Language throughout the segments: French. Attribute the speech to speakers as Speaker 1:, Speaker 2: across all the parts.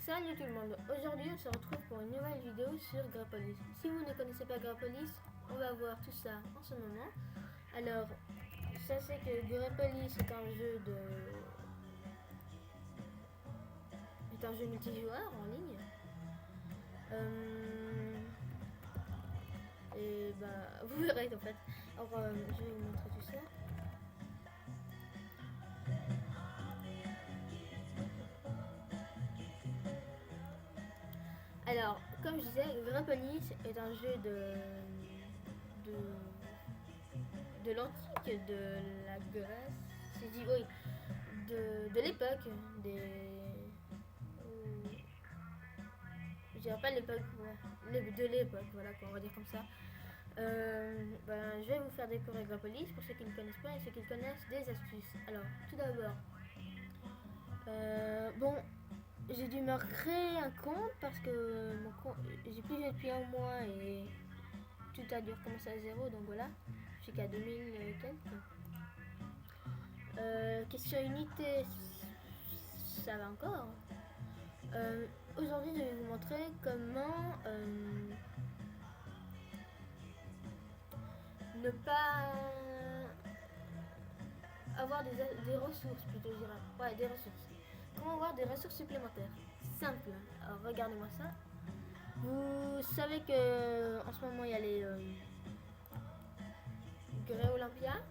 Speaker 1: Salut tout le monde, aujourd'hui on se retrouve pour une nouvelle vidéo sur Grapolis. Si vous ne connaissez pas Grapolis, on va voir tout ça en ce moment. Alors, sachez que Grapolis est un jeu multijoueur en ligne. Et bah, vous verrez en fait. Alors, je vais vous montrer tout ça. Alors, comme je disais, Grapolis est un jeu de l'antique, de la Grèce, si je dis oui, de l'époque, je dirais pas l'époque, ouais, de l'époque, voilà, on va dire comme ça. Je vais vous faire découvrir Grapolis pour ceux qui ne connaissent pas et ceux qui le connaissent, des astuces. Alors, tout d'abord, j'ai dû me créer un compte parce que mon compte, j'ai plus joué depuis un mois et tout a dû recommencer à zéro, donc voilà, je suis qu'à 2000 quelques. Question unité, ça va encore. Aujourd'hui, je vais vous montrer comment ne pas avoir des ressources, plutôt je dirais. Ouais, des ressources. Comment avoir des ressources supplémentaires. Simple. Alors, regardez-moi ça. Vous savez que en ce moment il y a les Grey Olympia.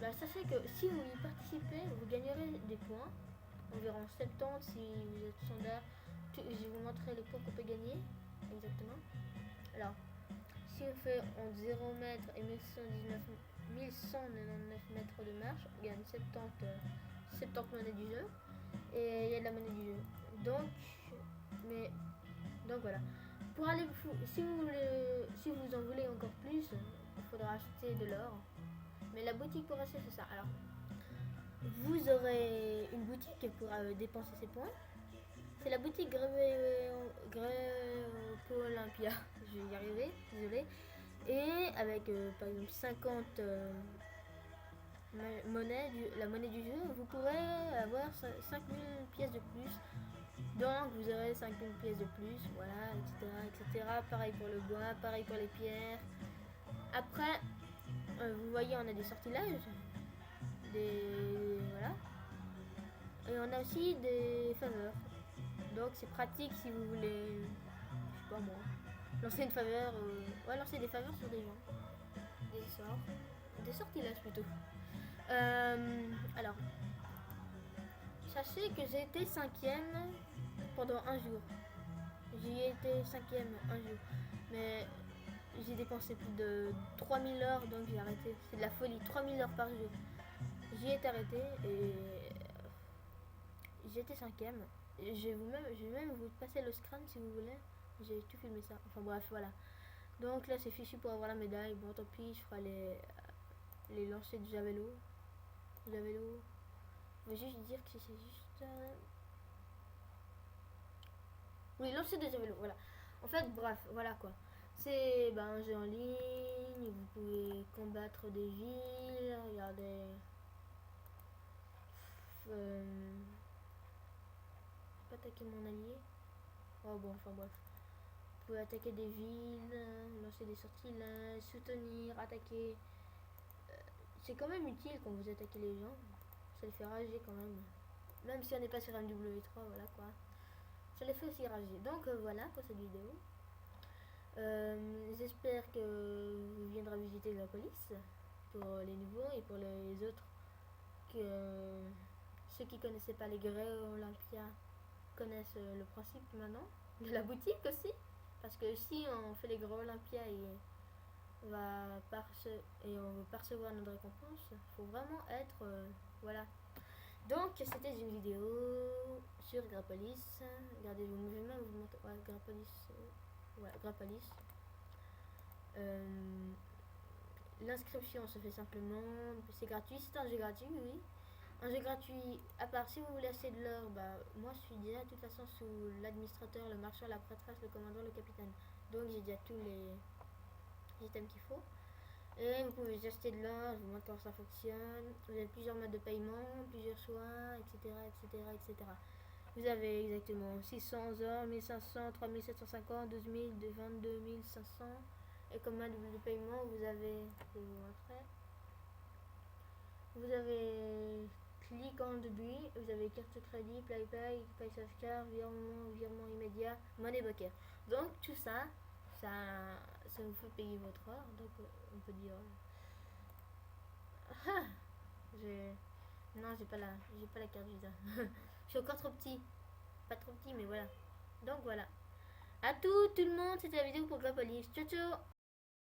Speaker 1: Bah, sachez que si vous y participez, vous gagnerez des points. Environ 70 si vous êtes standard. Je vais vous montrer les points qu'on peut gagner. Exactement. Alors, si on fait en 0 mètres et 1199 mètres de marche, on gagne 70 monnaies du jeu. Et il y a de la monnaie du jeu. Donc voilà. Pour aller, si vous en voulez encore plus, il faudra acheter de l'or. Mais la boutique pour acheter, c'est ça. Alors, vous aurez une boutique pour dépenser ses points. C'est la boutique Greco Olympia. Je vais y arriver, désolé. Et avec par exemple 50 la monnaie du jeu, vous pourrez avoir 5000 pièces de plus. Donc vous aurez 5000 pièces de plus, voilà, etc. Pareil pour le bois, pareil pour les pierres. Après, vous voyez, on a des sortilèges. Voilà. Et on a aussi des faveurs. Donc c'est pratique si vous voulez, je sais pas moi, lancer une faveur, lancer des faveurs sur des gens. Des sortilèges plutôt. Alors, sachez que j'ai été 5ème pendant un jour. J'y ai été 5ème un jour. Mais j'ai dépensé plus de 3000 heures, donc j'ai arrêté. C'est de la folie, 3000 heures par jour. J'y ai arrêté et j'ai été 5ème. Je vais même vous passer le scrum si vous voulez. J'ai tout filmé ça. Enfin bref, voilà. Donc là, c'est fichu pour avoir la médaille. Bon, tant pis, je ferai les lancers de javelot. Je vais juste dire que c'est juste... Oui, lancer de javelot, voilà. En fait, bref, voilà quoi. C'est un jeu en ligne, vous pouvez combattre des villes, regardez... Pas attaquer mon allié. Oh bon, enfin bref. Vous pouvez attaquer des villes, lancer des sortilèges, soutenir, attaquer. C'est quand même utile quand vous attaquez les gens. Ça les fait rager quand même. Même si on n'est pas sur MW3, voilà quoi. Ça les fait aussi rager. Donc voilà pour cette vidéo. J'espère que vous viendrez visiter la police pour les nouveaux et pour les autres. Ceux qui connaissaient pas les Grey Olympia connaissent le principe maintenant. De la boutique aussi. Parce que si on fait les Grey Olympia et on veut percevoir notre récompense, il faut vraiment être... voilà. Donc c'était une vidéo sur Grapolis. Regardez, je vais même vous montrer. Ouais, Grapolis. L'inscription se fait simplement. C'est gratuit, c'est un jeu gratuit, oui. Un jeu gratuit, à part si vous voulez acheter de l'or, moi je suis déjà de toute façon sous l'administrateur, le marchand, la prêtresse, le commandant, le capitaine. Donc j'ai déjà tous les items qu'il faut. Et vous pouvez acheter de l'or, je vous montre comment ça fonctionne. Vous avez plusieurs modes de paiement, plusieurs choix, etc. Vous avez exactement 600 heures, 1500, 3750, 12 000, 22 500. Et comme mode de paiement, vous avez, je vais vous montrer, vous avez clic en début, vous avez carte crédit, PayPal, PaySafeCard, virement immédiat, monnaie bancaire. Donc tout ça, ça vous fait payer votre heure. Donc on peut dire, ah, j'ai, non j'ai pas la carte Visa. Je suis encore trop petit, pas trop petit mais voilà. Donc voilà. À tout le monde, c'était la vidéo pour Gapolice. Ciao ciao.